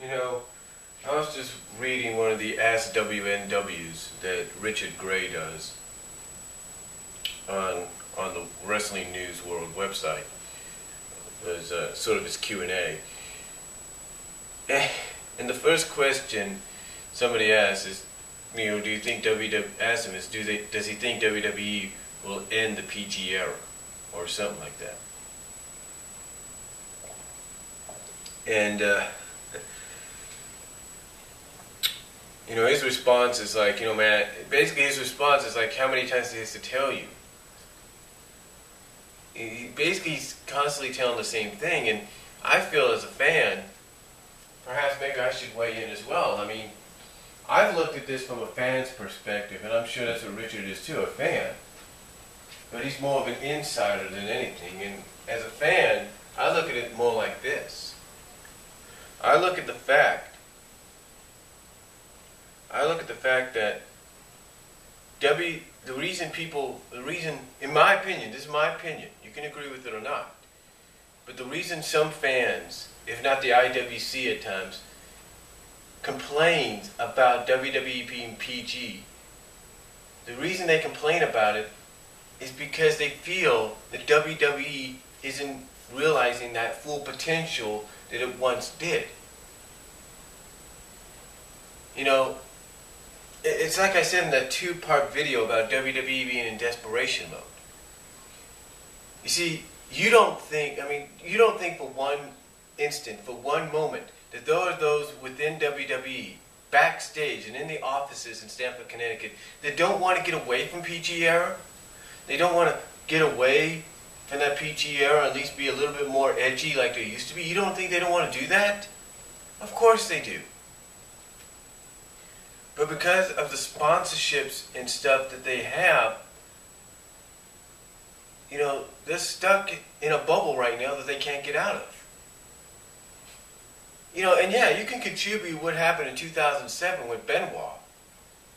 You know, I was just reading one of the Ask WNWs that Richard Gray does on the Wrestling News World website. It was sort of his Q&A. And the first question somebody asked is, do you think asked him is, does he think WWE will end the PG era? Or something like that. And, his response is like, man, basically his response is like, how many times he has to tell you? He's constantly telling the same thing, and I feel as a fan, perhaps maybe I should weigh in as well. I mean, I've looked at this from a fan's perspective, and I'm sure that's what Richard is too, a fan. But he's more of an insider than anything, and as a fan, I look at it more like this. I look at the fact that the reason, in my opinion, this is my opinion, you can agree with it or not, but the reason some fans, if not the IWC at times, complains about WWE being PG, the reason they complain about it is because they feel that WWE isn't realizing that full potential that it once did. It's like I said in that 2-part video about WWE being in desperation mode. You see, you don't think for one instant, for one moment, that there are those within WWE, backstage and in the offices in Stamford, Connecticut, that don't want to get away from PG era. They don't want to get away from that PG era, at least be a little bit more edgy like they used to be. You don't think they don't want to do that? Of course they do. But because of the sponsorships and stuff that they have, they're stuck in a bubble right now that they can't get out of. And yeah, you can contribute what happened in 2007 with Benoit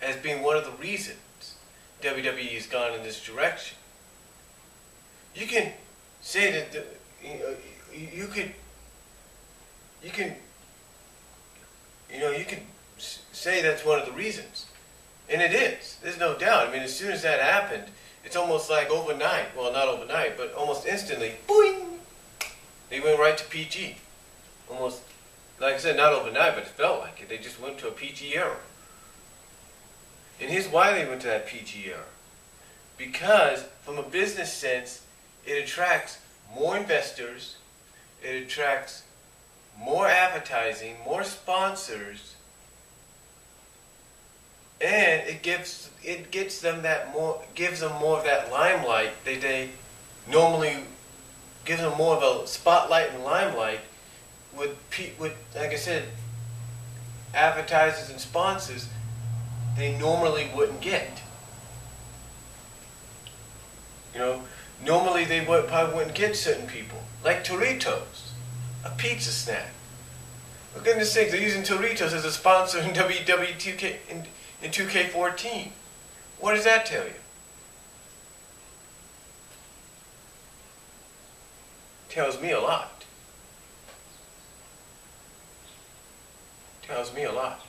as being one of the reasons WWE has gone in this direction. You can say that you can say that's one of the reasons, and it is. There's no doubt. I mean, as soon as that happened, it's almost like overnight. Well, not overnight, but almost instantly. Boing! They went right to PG. Almost, like I said, not overnight, but it felt like it. They just went to a PG era. And here's why they went to that PG era. Because, from a business sense, it attracts more investors, it attracts more advertising, more sponsors, and gives them more of that limelight. They normally gives them more of a spotlight and limelight with like I said, advertisers and sponsors they normally wouldn't get. Normally they probably wouldn't get certain people, like Doritos, a pizza snack. For goodness sakes, they're using Doritos as a sponsor in WWE 2K in 2K14. What does that tell you? Tells me a lot. Tells me a lot.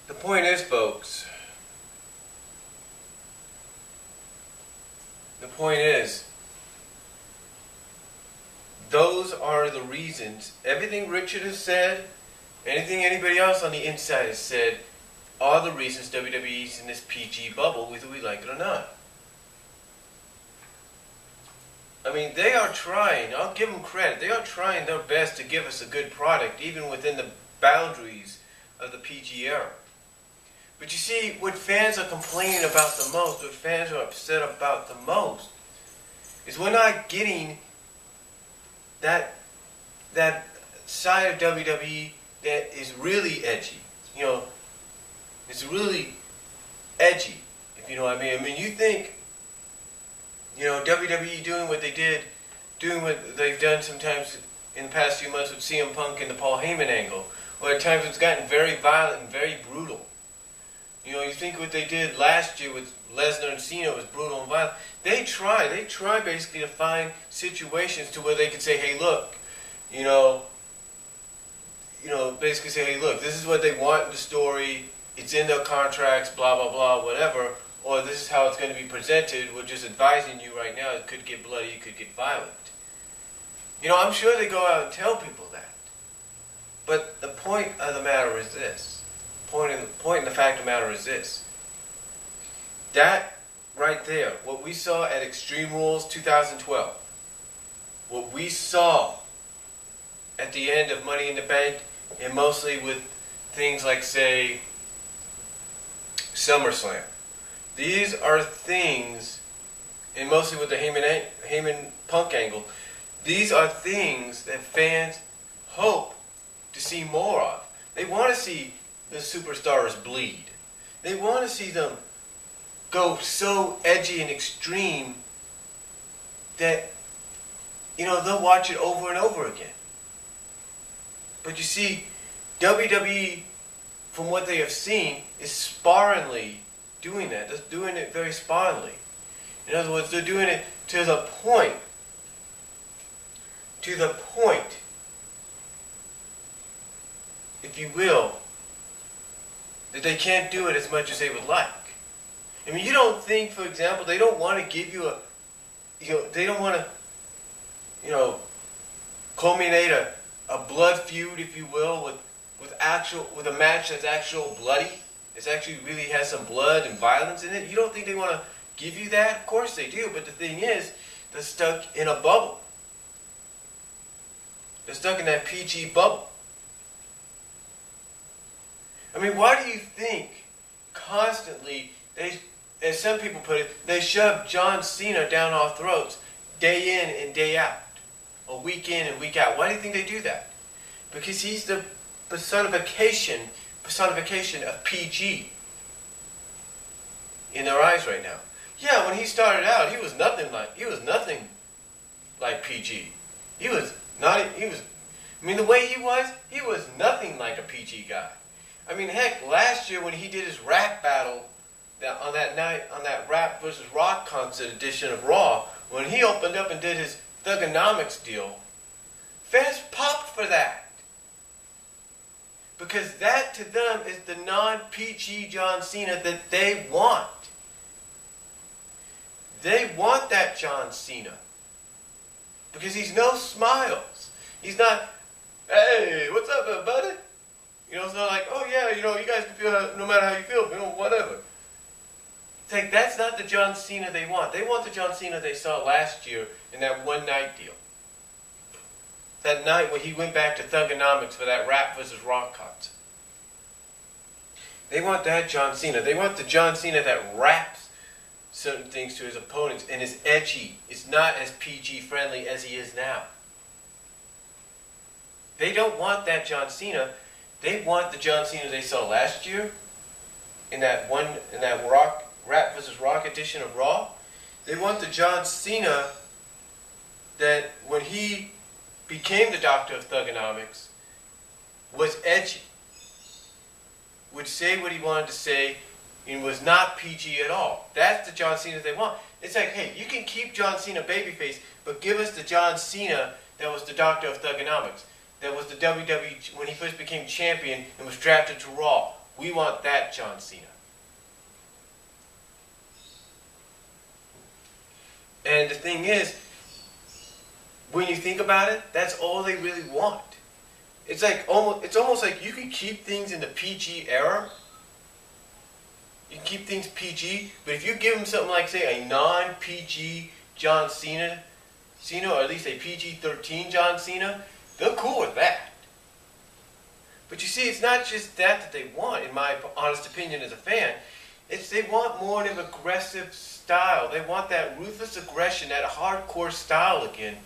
The point is, folks, those are the reasons. Everything Richard has said, anything anybody else on the inside has said, are the reasons WWE's in this PG bubble, whether we like it or not. I mean, they are trying, I'll give them credit, they are trying their best to give us a good product, even within the boundaries of the PG era. But you see, what fans are complaining about the most, what fans are upset about the most, is we're not getting that side of WWE that is really edgy. It's really edgy, if you know what I mean. I mean, you think, WWE doing what they did, doing what they've done sometimes in the past few months with CM Punk and the Paul Heyman angle, or at times it's gotten very violent and very brutal. You know, you think what they did last year with Lesnar and Cena was brutal and violent. They try basically to find situations to where they can say, hey, look, you know, basically say, hey, look, this is what they want in the story. It's in their contracts, blah, blah, blah, whatever. Or this is how it's going to be presented. We're just advising you right now. It could get bloody. It could get violent. You know, I'm sure they go out and tell people that. But the point of the matter is this. Point in the fact of the matter is this. That right there, what we saw at Extreme Rules 2012, what we saw at the end of Money in the Bank, and mostly with things like, say, SummerSlam. These are things, and mostly with the Heyman Punk angle, these are things that fans hope to see more of. They want to see the superstars bleed. They want to see them go so edgy and extreme that, you know, they'll watch it over and over again. But you see, WWE, from what they have seen, is sparingly doing that. They're doing it very sparingly. In other words, they're doing it to the point, if you will, that they can't do it as much as they would like. I mean, you don't think, for example, they don't want to give you they don't want to, culminate a blood feud, if you will, with a match that's actual bloody. It actually really has some blood and violence in it. You don't think they want to give you that? Of course they do, but the thing is, they're stuck in a bubble. They're stuck in that PG bubble. I mean, why do you think constantly, as some people put it, they shove John Cena down our throats day in and day out, or week in and week out? Why do you think they do that? Because he's the personification of PG in their eyes right now. Yeah, when he started out, he was nothing like PG. The way he was nothing like a PG guy. I mean, heck, last year when he did his rap battle on that Rap versus Rock concert edition of Raw, when he opened up and did his Thugonomics deal, fans popped for that. Because that to them is the non-PG John Cena that they want. They want that John Cena. Because he's no smiles. He's not, hey, what's up, everybody? It's not like, oh yeah, you guys can feel no matter how you feel, whatever. It's like, that's not the John Cena they want. They want the John Cena they saw last year in that one night deal. That night when he went back to Thugonomics for that Rap vs. Rock concert. They want that John Cena. They want the John Cena that raps certain things to his opponents and is edgy. It's not as PG friendly as he is now. They don't want that John Cena. They want the John Cena they saw last year in that Rap vs. Rock edition of Raw. They want the John Cena that when he became the Doctor of Thugonomics was edgy, would say what he wanted to say, and was not PG at all. That's the John Cena they want. It's like, hey, you can keep John Cena babyface, but give us the John Cena that was the Doctor of Thugonomics, that was the WWE when he first became champion and was drafted to Raw. We want that John Cena. And the thing is, when you think about it, that's all they really want. It's almost like you can keep things in the PG era. You can keep things PG, but if you give them something like, say, a non-PG John Cena, or at least a PG-13 John Cena, they're cool with that. But you see, it's not just that they want, in my honest opinion as a fan. It's they want more of an aggressive style. They want that ruthless aggression, that hardcore style again.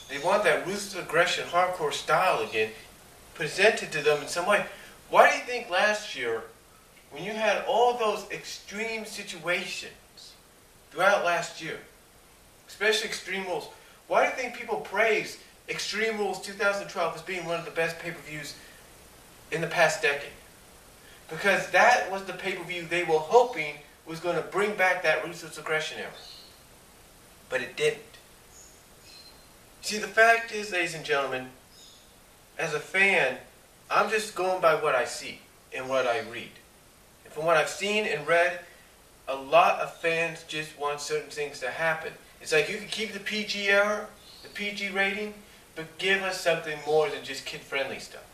They want that ruthless aggression, hardcore style again, presented to them in some way. Why do you think last year when you had all those extreme situations throughout last year, especially Extreme Rules, why do you think people praise Extreme Rules 2012 as being one of the best pay-per-views in the past decade? Because that was the pay-per-view they were hoping was going to bring back that Ruthless Aggression era. But it didn't. See, the fact is, ladies and gentlemen, as a fan, I'm just going by what I see and what I read. And from what I've seen and read, a lot of fans just want certain things to happen. It's like you can keep the PG era, the PG rating, but give us something more than just kid-friendly stuff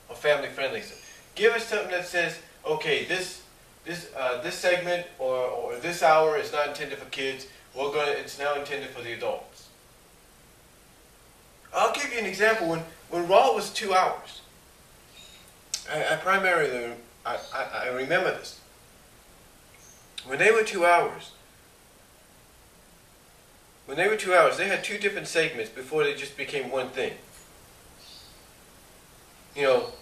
or family-friendly stuff. Give us something that says, okay, this segment or this hour is not intended for kids. It's now intended for the adults. I'll give you an example. When Raw was 2 hours, I remember this. When they were 2 hours, they had 2 different segments before they just became one thing. You know,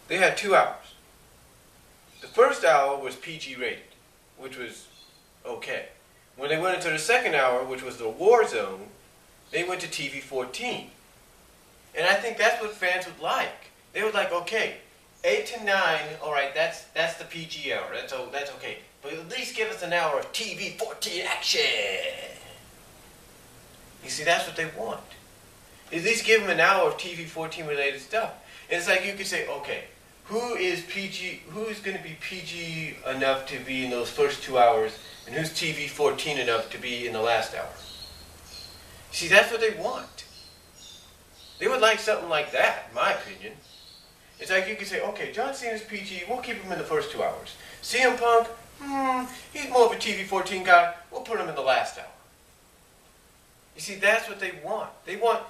they had 2 hours. The first hour was PG rated, which was okay. When they went into the second hour, which was the War Zone, they went to TV 14. And I think that's what fans would like. They would like, okay, 8 to 9, all right, that's the PG hour. That's okay. But at least give us an hour of TV 14 action. You see, that's what they want. At least give them an hour of TV 14 related stuff. And it's like you could say, okay, who's going to be PG enough to be in those first 2 hours, and who's TV 14 enough to be in the last hour? See, that's what they want. They would like something like that, in my opinion. It's like you could say, okay, John Cena's PG, we'll keep him in the first 2 hours. CM Punk, he's more of a TV 14 guy, we'll put him in the last hour. You see, that's what they want. They want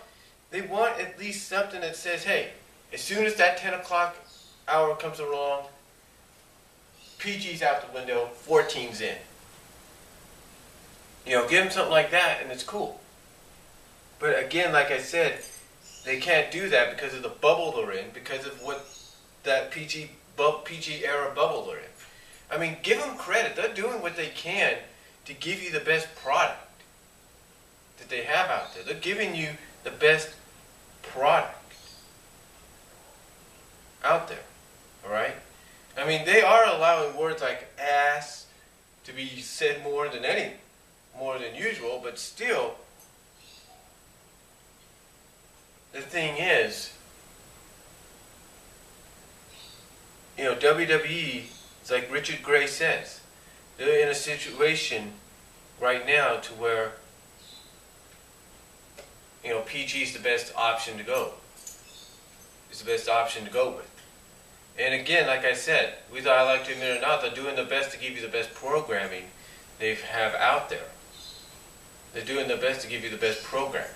at least something that says, hey, as soon as that 10 o'clock hour comes along, PG's out the window, 14's in. You know, give them something like that and it's cool. But again, like I said, they can't do that because of the bubble they're in, because of what that PG era bubble they're in. I mean, give them credit. They're doing what they can to give you the best product that they have out there. They're giving you the best product out there. All right? I mean, they are allowing words like ass to be said more than usual, but still, the thing is, you know, WWE, it's like Richard Gray says, they're in a situation right now to where, you know, PG is the best option to go. It's the best option to go with. And again, like I said, whether I like to admit it or not, they're doing their best to give you the best programming they have out there. They're doing their best to give you the best programming.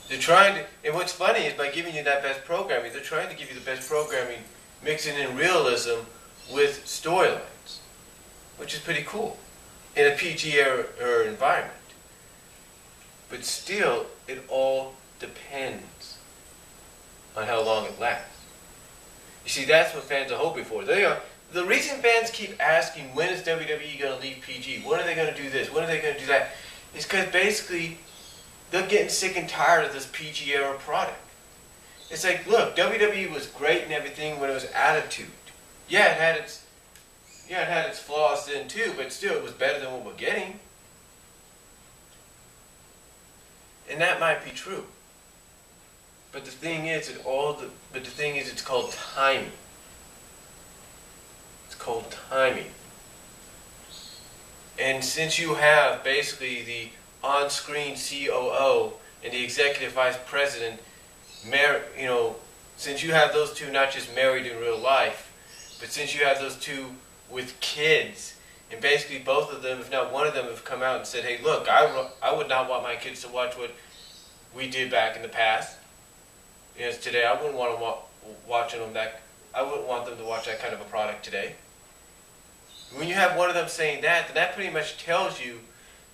They're trying to, and what's funny is by giving you that best programming, they're trying to give you the best programming, mixing in realism with storylines, which is pretty cool in a PG era environment. But still, it all depends on how long it lasts. You see, that's what fans are hoping for. The reason fans keep asking, when is WWE going to leave PG? When are they going to do this? When are they going to do that? Is because basically, they're getting sick and tired of this PG era product. It's like, look, WWE was great and everything when it was Attitude. Yeah, it had its flaws then too, but still, it was better than what we're getting. And that might be true. But the thing is, it's called timing. It's called timing. And since you have basically the on-screen COO and the executive vice president, since you have those two not just married in real life, but since you have those two with kids, and basically both of them, if not one of them, have come out and said, hey, look, I would not want my kids to watch what we did back in the past. Yes, today I wouldn't want them watching them back. I wouldn't want them to watch that kind of a product today. When you have one of them saying that, then that pretty much tells you,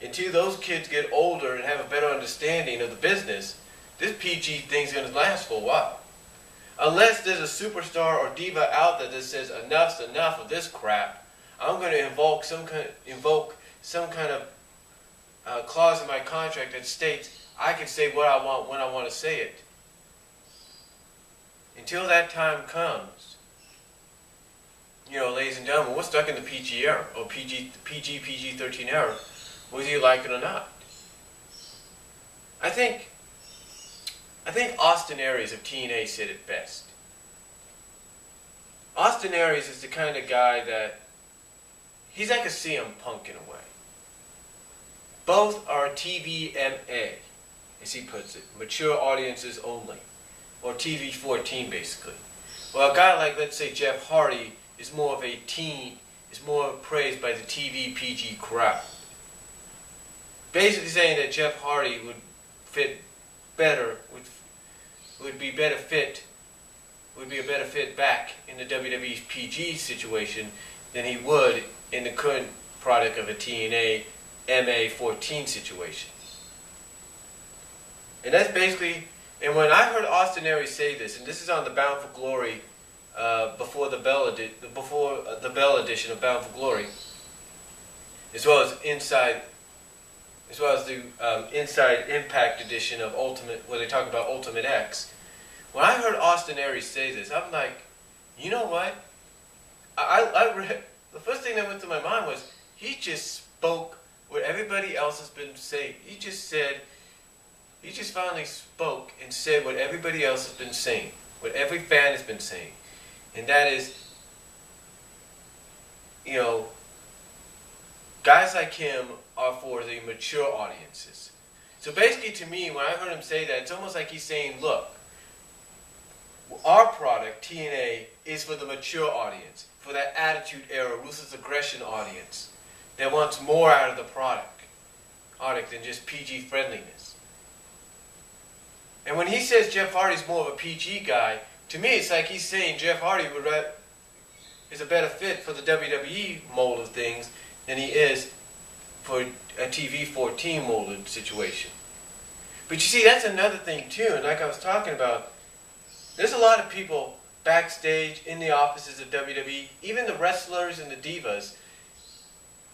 until those kids get older and have a better understanding of the business, this PG thing's going to last for a while. Unless there's a superstar or diva out there that says enough's enough of this crap, I'm going to invoke some kind of clause in my contract that states I can say what I want when I want to say it. Until that time comes, ladies and gentlemen, we're stuck in the PG era, or PG-13 era, whether you like it or not. I think Austin Aries of TNA said it best. Austin Aries is the kind of guy that, he's like a CM Punk in a way. Both are TVMA, as he puts it, mature audiences only, or TV-14 basically. Well, a guy like, let's say, Jeff Hardy is more of a teen, is more praised by the TV PG crowd. Basically saying that Jeff Hardy would fit better, would be a better fit back in the WWE's PG situation than he would in the current product of a TNA MA-14 situation. And that's basically, and when I heard Austin Aries say this, and this is on the Bound for Glory, before the Bell edition of Bound for Glory, as well as the Inside Impact edition of Ultimate, where they talk about Ultimate X. When I heard Austin Aries say this, I'm like, you know what? I read, the first thing that went through my mind was, he just spoke what everybody else has been saying. He just finally spoke and said what everybody else has been saying, what every fan has been saying. And that is, guys like him are for the mature audiences. So basically to me, when I heard him say that, it's almost like he's saying, look, our product, TNA, is for the mature audience, for that attitude era, ruthless aggression audience that wants more out of the product than just PG friendliness. And when he says Jeff Hardy's more of a PG guy, to me it's like he's saying Jeff Hardy is a better fit for the WWE mold of things than he is for a TV-14 molded situation. But you see, that's another thing too, and like I was talking about, there's a lot of people backstage in the offices of WWE, even the wrestlers and the divas,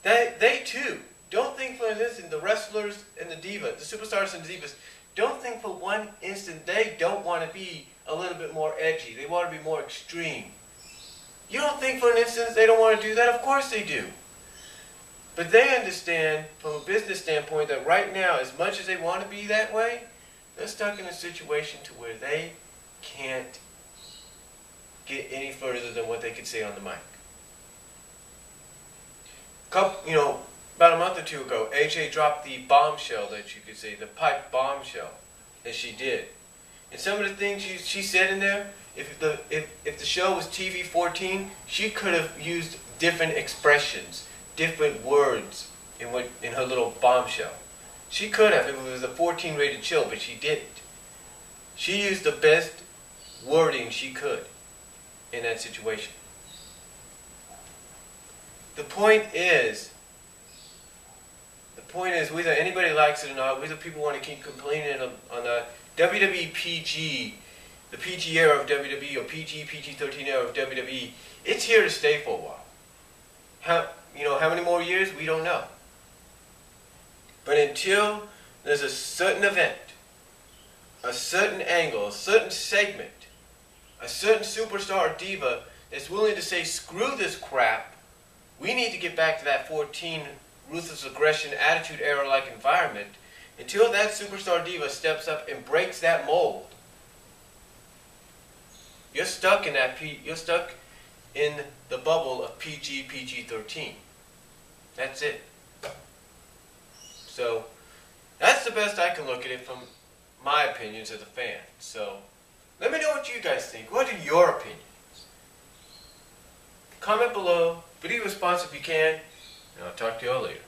they too, don't think for an instant, the wrestlers and the divas, the superstars and the divas, don't think for one instant they don't want to be a little bit more edgy. They want to be more extreme. You don't think for an instant they don't want to do that? Of course they do. But they understand from a business standpoint that right now, as much as they want to be that way, they're stuck in a situation to where they can't get any further than what they could say on the mic. About a month or two ago, AJ dropped the bombshell, that you could say, the pipe bombshell that she did. And some of the things she said in there, if the show was TV-14, she could have used different expressions, different words in her little bombshell. She could have if it was a 14 rated show, but she didn't. She used the best wording she could in that situation. The point is, whether anybody likes it or not, whether people want to keep complaining on the WWE PG, the PG era of WWE, or PG-13 era of WWE, it's here to stay for a while. How many more years? We don't know. But until there's a certain event, a certain angle, a certain segment, a certain superstar or diva that's willing to say, screw this crap, we need to get back to that 14 ruthless aggression, attitude era-like environment. Until that superstar diva steps up and breaks that mold, you're stuck in the bubble of PG-13. That's it. So that's the best I can look at it from my opinions as a fan. So let me know what you guys think. What are your opinions? Comment below, video response if you can, and I'll talk to you all later.